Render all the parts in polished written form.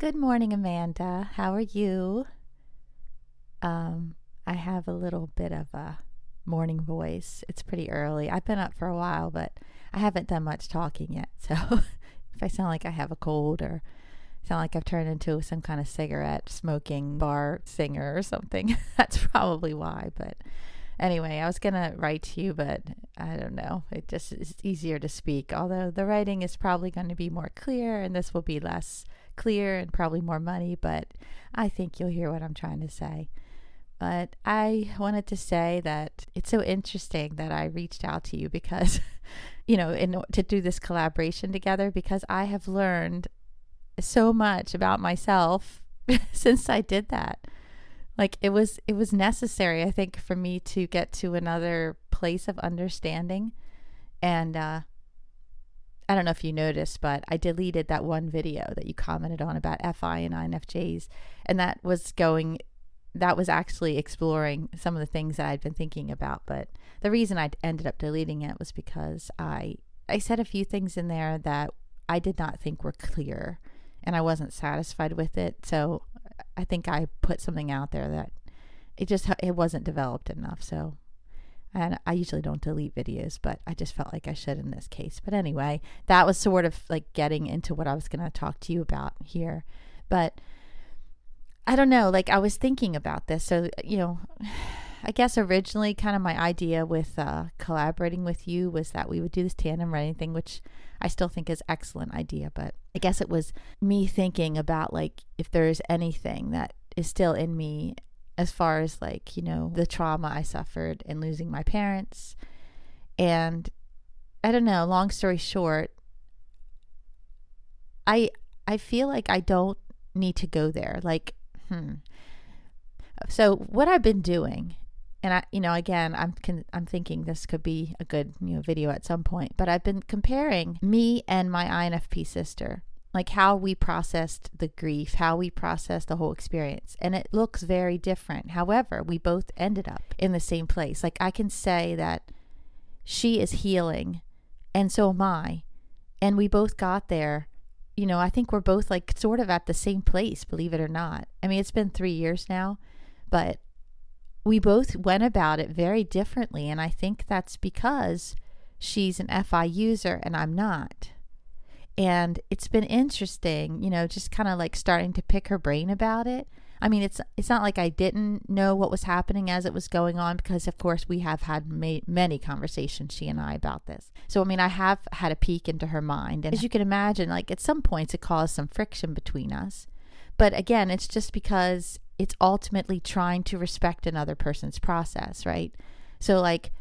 Good morning, Amanda. How are you? I have a little bit of a morning voice. It's pretty early. I've been up for a while, but I haven't done much talking yet. So if I sound like I have a cold or sound like I've turned into some kind of cigarette smoking bar singer or something, that's probably why. But anyway, I was going to write to you, but I don't know. It just is easier to speak, although the writing is probably going to be more clear and this will be less clear and probably more money, but I think you'll hear what I'm trying to say. But I wanted to say that it's so interesting that I reached out to you because, to do this collaboration together, because I have learned so much about myself since I did that. Like it was necessary, I think, for me to get to another place of understanding. And I don't know if you noticed, but I deleted that one video that you commented on about FI and INFJs, and that was actually exploring some of the things that I'd been thinking about. But the reason I ended up deleting it was because I said a few things in there that I did not think were clear, and I wasn't satisfied with it. So I think I put something out there that it wasn't developed enough. So, and I usually don't delete videos, but I just felt like I should in this case. But anyway, that was sort of like getting into what I was going to talk to you about here. But I don't know, like I was thinking about this. So, I guess originally kind of my idea with collaborating with you was that we would do this tandem writing thing, which I still think is an excellent idea. But I guess it was me thinking about like if there's anything that is still in me as far as like, the trauma I suffered in losing my parents. And I don't know, long story short, I feel like I don't need to go there. Like, So what I've been doing, and again, I'm thinking this could be a good, video at some point, but I've been comparing me and my INFP sister, like how we processed the grief, how we processed the whole experience. And it looks very different. However, we both ended up in the same place. Like I can say that she is healing and so am I. And we both got there. I think we're both like sort of at the same place, believe it or not. I mean, it's been 3 years now, but we both went about it very differently. And I think that's because she's an FI user and I'm not. And it's been interesting, just kind of like starting to pick her brain about it. I mean, it's not like I didn't know what was happening as it was going on, because of course we have had many conversations, she and I, about this. So, I mean, I have had a peek into her mind. And as you can imagine, like at some points it caused some friction between us. But again, it's just because it's ultimately trying to respect another person's process, right? So like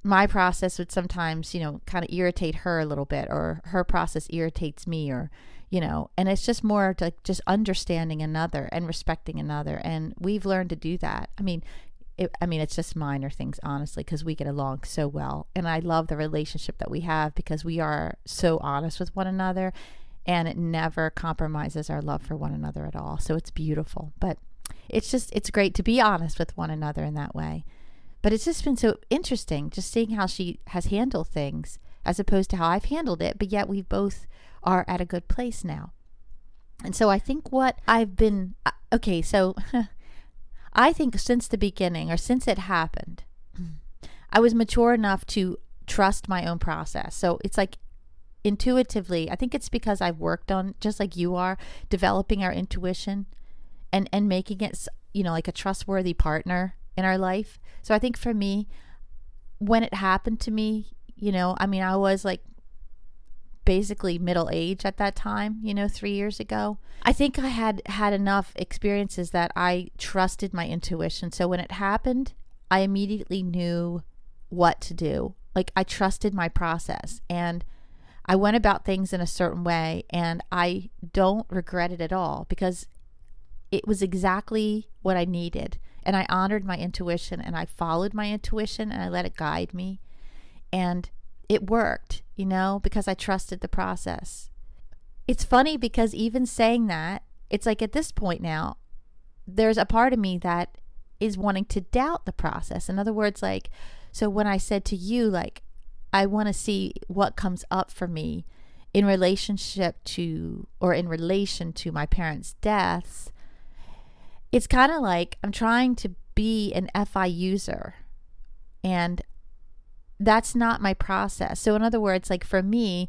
my process would sometimes, kind of irritate her a little bit, or her process irritates me, or, and it's just more like just understanding another and respecting another. And we've learned to do that. I mean, it's just minor things, honestly, because we get along so well. And I love the relationship that we have because we are so honest with one another, and it never compromises our love for one another at all. So it's beautiful. But it's great to be honest with one another in that way. But it's just been so interesting just seeing how she has handled things as opposed to how I've handled it. But yet we both are at a good place now. And so I think what I've been, so I think since the beginning, or since it happened, I was mature enough to trust my own process. So it's like intuitively, I think it's because I've worked on, just like you are, developing our intuition and making it, like a trustworthy partner in our life. So I think for me, when it happened to me, I was like basically middle age at that time, 3 years ago. I think I had enough experiences that I trusted my intuition. So when it happened, I immediately knew what to do. Like I trusted my process and I went about things in a certain way, and I don't regret it at all because it was exactly what I needed. And I honored my intuition and I followed my intuition and I let it guide me. And it worked, because I trusted the process. It's funny because even saying that, it's like at this point now, there's a part of me that is wanting to doubt the process. In other words, so when I said to you, I want to see what comes up for me in relationship to, or in relation to my parents' deaths, it's kind of like I'm trying to be an FI user, and that's not my process. So in other words, like for me,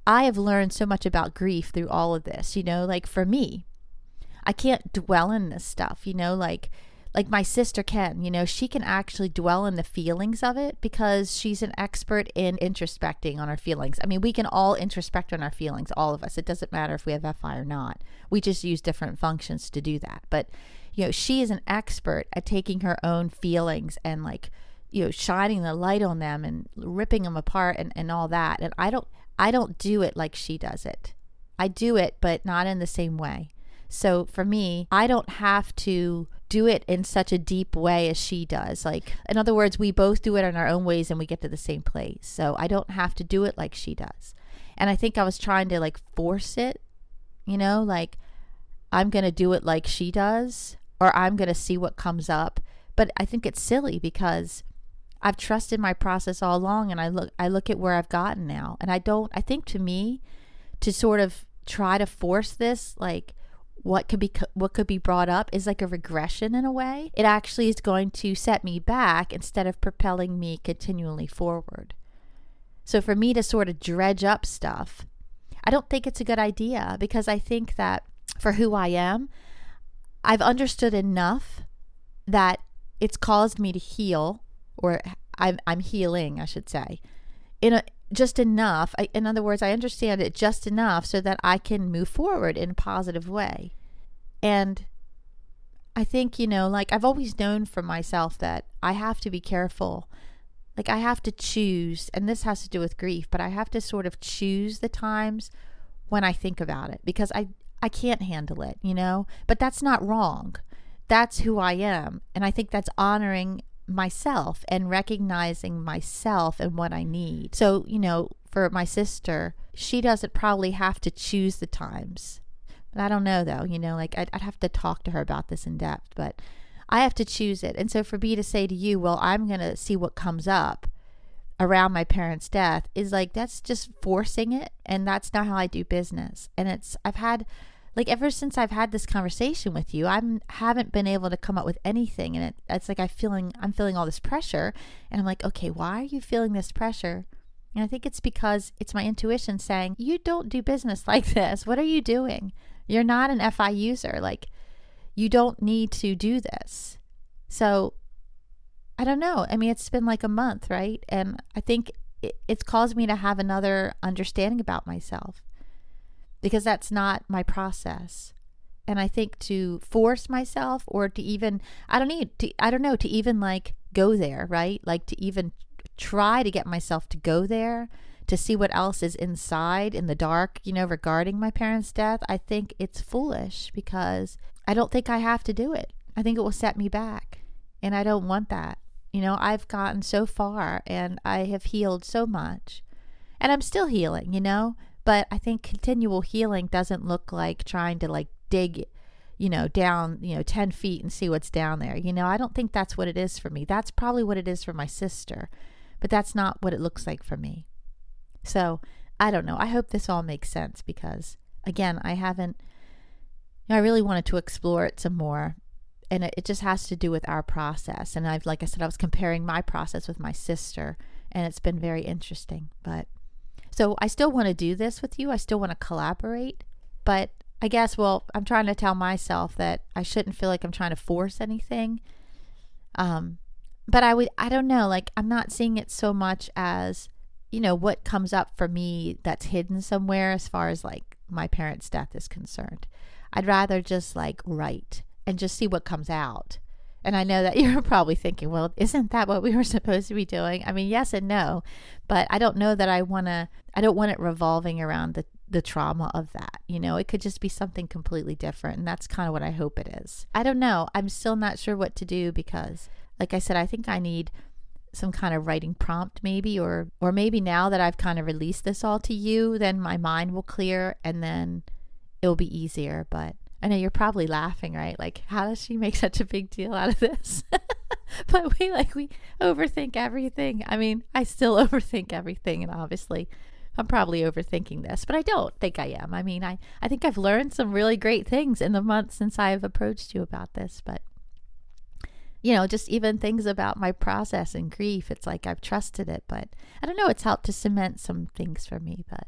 I have learned so much about grief through all of this, like for me, I can't dwell in this stuff, like my sister can, she can actually dwell in the feelings of it because she's an expert in introspecting on our feelings. I mean, we can all introspect on our feelings, all of us. It doesn't matter if we have FI or not. We just use different functions to do that. But, she is an expert at taking her own feelings and shining the light on them and ripping them apart and all that. And I don't do it like she does it. I do it, but not in the same way. So for me, I don't have to do it in such a deep way as she does. Like, in other words, we both do it in our own ways and we get to the same place. So I don't have to do it like she does. And I think I was trying to force it, like I'm going to do it like she does, or I'm going to see what comes up. But I think it's silly because I've trusted my process all along, and I look at where I've gotten now. And I think to me, to sort of try to force this, what could be brought up is like a regression in a way. It actually is going to set me back instead of propelling me continually forward. So for me to sort of dredge up stuff, I don't think it's a good idea, because I think that for who I am, I've understood enough that it's caused me to heal, or I'm healing, I should say, just enough. In other words, I understand it just enough so that I can move forward in a positive way. And I think, I've always known for myself that I have to be careful. I have to choose, and this has to do with grief, but I have to sort of choose the times when I think about it, because I can't handle it, but that's not wrong. That's who I am. And I think that's honoring myself and recognizing myself and what I need. So, for my sister, she doesn't probably have to choose the times. But I don't know though, I'd have to talk to her about this in depth, but I have to choose it. And so for me to say to you, well, I'm going to see what comes up around my parents' death is that's just forcing it. And that's not how I do business. And I've had ever since I've had this conversation with you, I haven't been able to come up with anything. And it's like I'm feeling all this pressure. And I'm like, okay, why are you feeling this pressure? And I think it's because it's my intuition saying, you don't do business like this. What are you doing? You're not an FI user. You don't need to do this. So I don't know. I mean, it's been a month, right? And I think it's caused me to have another understanding about myself, because that's not my process. And I think to force myself, or to even, to even go there, right? To even try to get myself to go there, to see what else is inside in the dark, regarding my parents' death, I think it's foolish, because I don't think I have to do it. I think it will set me back, and I don't want that. I've gotten so far and I have healed so much, and I'm still healing, but I think continual healing doesn't look like trying to dig, down, 10 feet and see what's down there. I don't think that's what it is for me. That's probably what it is for my sister, but that's not what it looks like for me. So I don't know. I hope this all makes sense, because again, I really wanted to explore it some more, and it just has to do with our process. And like I said, I was comparing my process with my sister, and it's been very interesting. But so I still want to do this with you. I still want to collaborate, but I guess, I'm trying to tell myself that I shouldn't feel like I'm trying to force anything. But I don't know, I'm not seeing it so much as, what comes up for me that's hidden somewhere as far as my parents' death is concerned. I'd rather just write and just see what comes out. And I know that you're probably thinking, well, isn't that what we were supposed to be doing? I mean, yes and no, but I don't know that I don't want it revolving around the trauma of that. It could just be something completely different. And that's kind of what I hope it is. I don't know. I'm still not sure what to do, because like I said, I think I need some kind of writing prompt maybe, or maybe now that I've kind of released this all to you, then my mind will clear and then it'll be easier. But I know you're probably laughing, right? How does she make such a big deal out of this? But we overthink everything. I mean, I still overthink everything, and obviously I'm probably overthinking this, but I don't think I am. I mean, I think I've learned some really great things in the months since I've approached you about this, but just even things about my process and grief, it's like I've trusted it, but I don't know, it's helped to cement some things for me. But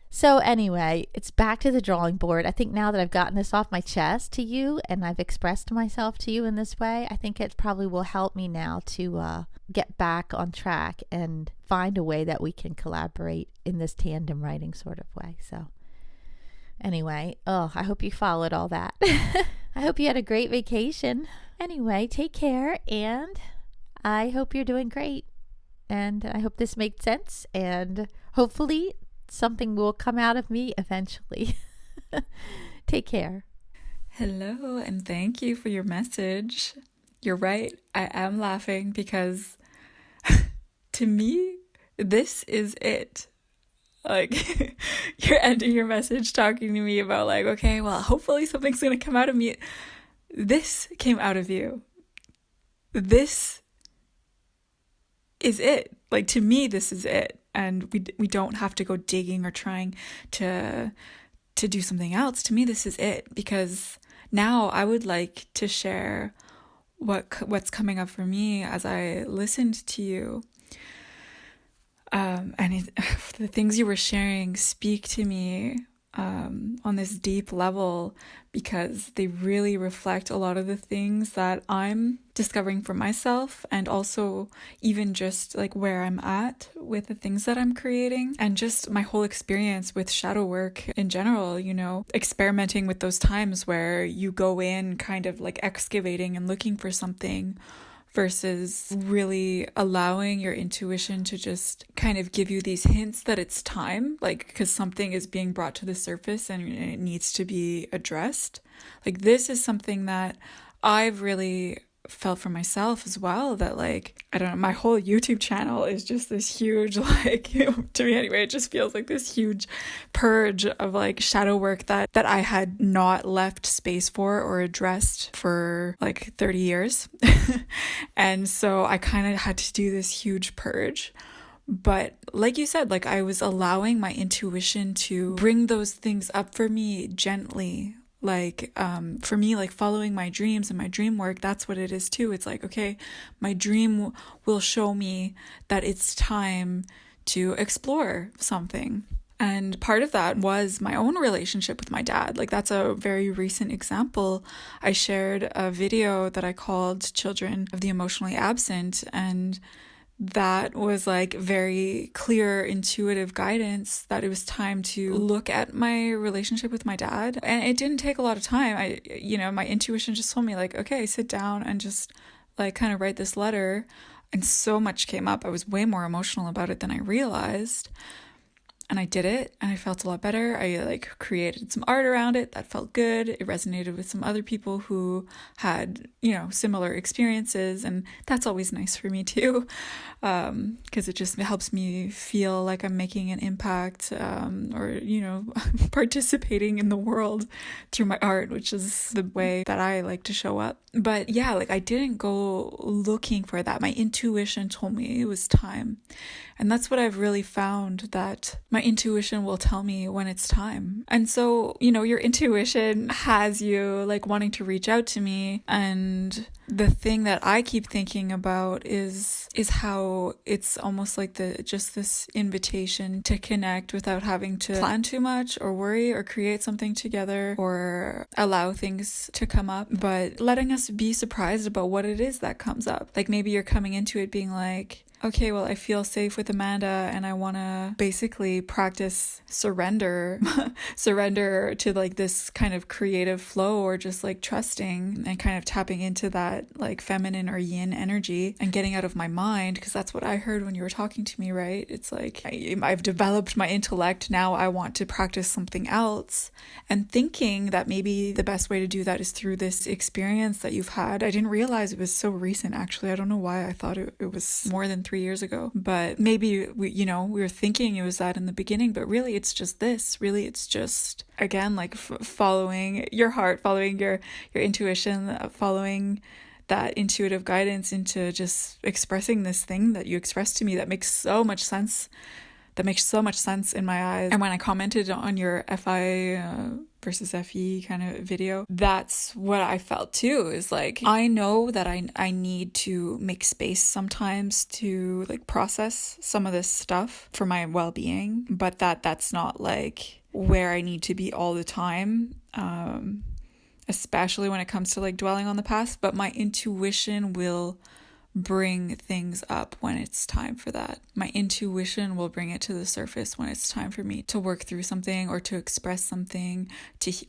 so anyway, it's back to the drawing board. I think now that I've gotten this off my chest to you and I've expressed myself to you in this way, I think it probably will help me now to get back on track and find a way that we can collaborate in this tandem writing sort of way. So anyway, I hope you followed all that. I hope you had a great vacation. Anyway, take care, and I hope you're doing great. And I hope this made sense, and hopefully something will come out of me eventually. Take care. Hello, and thank you for your message. You're right. I am laughing because to me, this is it. Like, you're ending your message talking to me about like, okay, well, hopefully something's going to come out of me. This came out of you. This is it. Like, to me, this is it. And we don't have to go digging or trying to do something else. To me, this is it. Because now I would like to share what's coming up for me as I listened to you. The things you were sharing speak to me on this deep level, because they really reflect a lot of the things that I'm discovering for myself, and also even just like where I'm at with the things that I'm creating, and just my whole experience with shadow work in general, experimenting with those times where you go in kind of like excavating and looking for something, versus really allowing your intuition to just kind of give you these hints that it's time, like, because something is being brought to the surface and it needs to be addressed. Like, this is something that I've really felt for myself as well, that like, I don't know, my whole YouTube channel is just this huge, like, to me anyway, it just feels like this huge purge of like shadow work that I had not left space for or addressed for like 30 years. And so I kind of had to do this huge purge. But like you said, like, I was allowing my intuition to bring those things up for me gently. Like, for me, like, following my dreams and my dream work, that's what it is too. It's like, okay, my dream will show me that it's time to explore something. And part of that was my own relationship with my dad. Like, that's a very recent example. I shared a video that I called Children of the Emotionally Absent, and that was like very clear, intuitive guidance that it was time to look at my relationship with my dad. And it didn't take a lot of time. My intuition just told me like, okay, sit down and just like kind of write this letter. And so much came up. I was way more emotional about it than I realized. And I did it, and I felt a lot better. I like created some art around it that felt good. It resonated with some other people who had, similar experiences, and that's always nice for me too, because it just helps me feel like I'm making an impact, or participating in the world through my art, which is the way that I like to show up. But yeah, like, I didn't go looking for that. My intuition told me it was time. And that's what I've really found, that my intuition will tell me when it's time. And so, your intuition has you like wanting to reach out to me. And the thing that I keep thinking about is how it's almost like just this invitation to connect without having to plan too much or worry or create something together or allow things to come up, but letting us be surprised about what it is that comes up. Like, maybe you're coming into it being like, okay, well, I feel safe with Amanda and I want to basically practice surrender to like this kind of creative flow, or just like trusting and kind of tapping into that like feminine or yin energy and getting out of my mind, because that's what I heard when you were talking to me, right? It's like, I've developed my intellect, now I want to practice something else, and thinking that maybe the best way to do that is through this experience that you've had. I didn't realize it was so recent, actually. I don't know why I thought it was more than 3 years ago, but maybe we were thinking it was that in the beginning, but really it's just this. Really, it's just, again, like following your heart, following your intuition, following that intuitive guidance into just expressing this thing that you expressed to me that makes so much sense that makes so much sense in my eyes. And when I commented on your FI versus FE kind of video, that's what I felt too, is like, I know that I need to make space sometimes to like process some of this stuff for my well-being, but that's not like where I need to be all the time, especially when it comes to like dwelling on the past. But my intuition will bring things up when it's time for that. My intuition will bring it to the surface when it's time for me to work through something or to express something,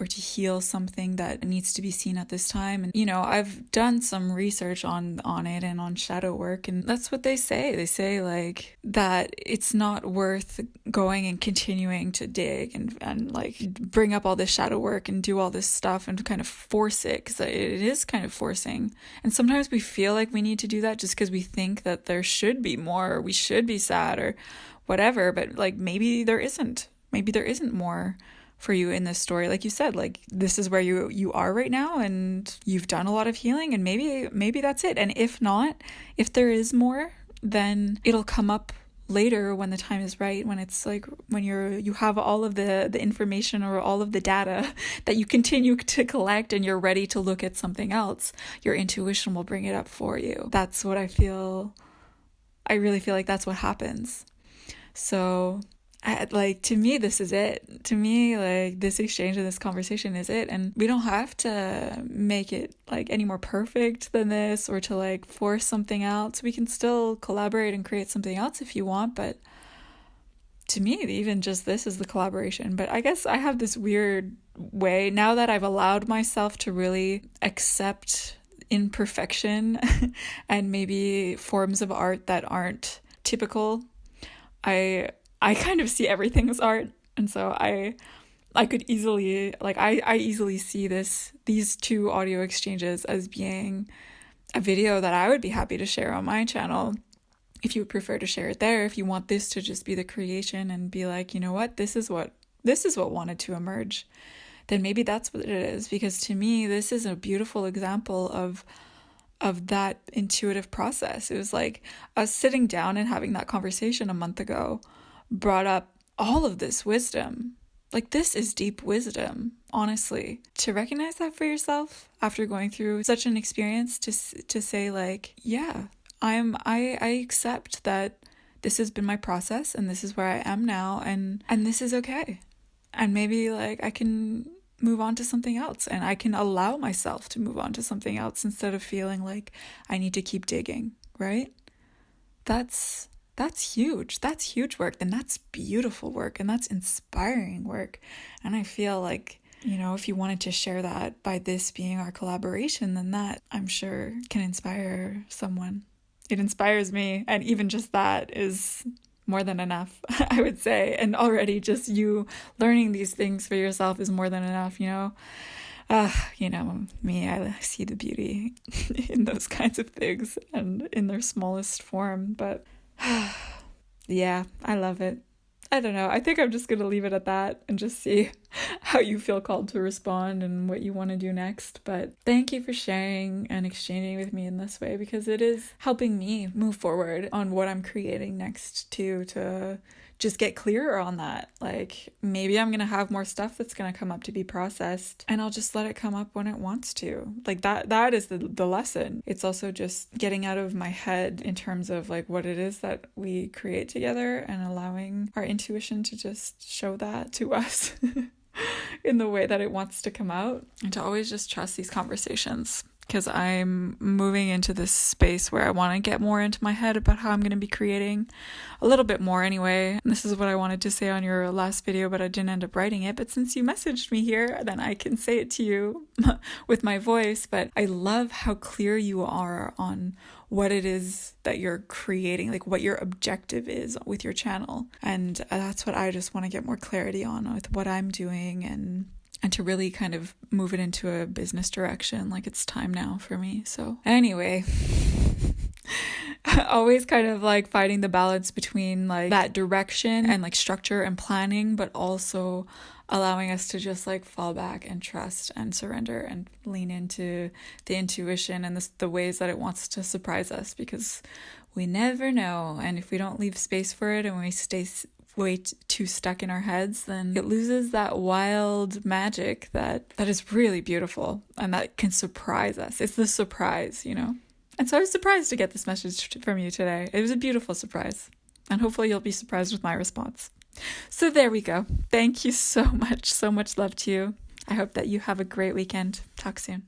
or to heal something that needs to be seen at this time. And you know, I've done some research on it and on shadow work, and that's what they say. They say like that it's not worth going and continuing to dig and like bring up all this shadow work and do all this stuff and kind of force it, because it is kind of forcing. And sometimes we feel like we need to do that just because we think that there should be more, or we should be sad or whatever, but like maybe there isn't more for you in this story. Like you said, like this is where you are right now, and you've done a lot of healing, and maybe that's it. And if not, if there is more, then it'll come up later when the time is right, when it's like when you have all of the information or all of the data that you continue to collect, and you're ready to look at something else, your intuition will bring it up for you. That's what I feel. I really feel like that's what happens. So like, to me, this is it. To me, like, this exchange and this conversation is it. And we don't have to make it like any more perfect than this, or to like force something else. We can still collaborate and create something else if you want. But to me, even just this is the collaboration. But I guess I have this weird way now that I've allowed myself to really accept imperfection and maybe forms of art that aren't typical. I kind of see everything as art, and so I could easily, like, I easily see these two audio exchanges as being a video that I would be happy to share on my channel. If you would prefer to share it there, if you want this to just be the creation and be like, you know what, this is what wanted to emerge, then maybe that's what it is. Because to me, this is a beautiful example of that intuitive process. It was like us sitting down and having that conversation a month ago brought up all of this wisdom. Like, this is deep wisdom, honestly. To recognize that for yourself after going through such an experience, to say like, yeah, I accept that this has been my process, and this is where I am now, and this is okay. And maybe like I can move on to something else, and I can allow myself to move on to something else instead of feeling like I need to keep digging, right? That's huge. That's huge work. And that's beautiful work. And that's inspiring work. And I feel like, you know, if you wanted to share that by this being our collaboration, then that, I'm sure, can inspire someone. It inspires me. And even just that is more than enough, I would say. And already just you learning these things for yourself is more than enough, you know? You know, me, I see the beauty in those kinds of things and in their smallest form. But yeah, I love it. I don't know. I think I'm just going to leave it at that and just see how you feel called to respond and what you want to do next. But thank you for sharing and exchanging with me in this way, because it is helping me move forward on what I'm creating next too, to just get clearer on that. Like, maybe I'm going to have more stuff that's going to come up to be processed, and I'll just let it come up when it wants to. Like, that is the lesson. It's also just getting out of my head in terms of like what it is that we create together, and allowing our intuition to just show that to us in the way that it wants to come out, and to always just trust these conversations. Because I'm moving into this space where I want to get more into my head about how I'm going to be creating a little bit more anyway. And this is what I wanted to say on your last video, but I didn't end up writing it. But since you messaged me here, then I can say it to you with my voice. But I love how clear you are on what it is that you're creating, like what your objective is with your channel. And that's what I just want to get more clarity on with what I'm doing, and to really kind of move it into a business direction. Like, it's time now for me. So anyway, always kind of like fighting the balance between like that direction and like structure and planning, but also allowing us to just like fall back and trust and surrender and lean into the intuition and the ways that it wants to surprise us, because we never know. And if we don't leave space for it, and we stay way too stuck in our heads, then it loses that wild magic that is really beautiful and that can surprise us. It's the surprise, you know? And so I was surprised to get this message from you today. It was a beautiful surprise. And hopefully you'll be surprised with my response. So there we go. Thank you so much. So much love to you. I hope that you have a great weekend. Talk soon.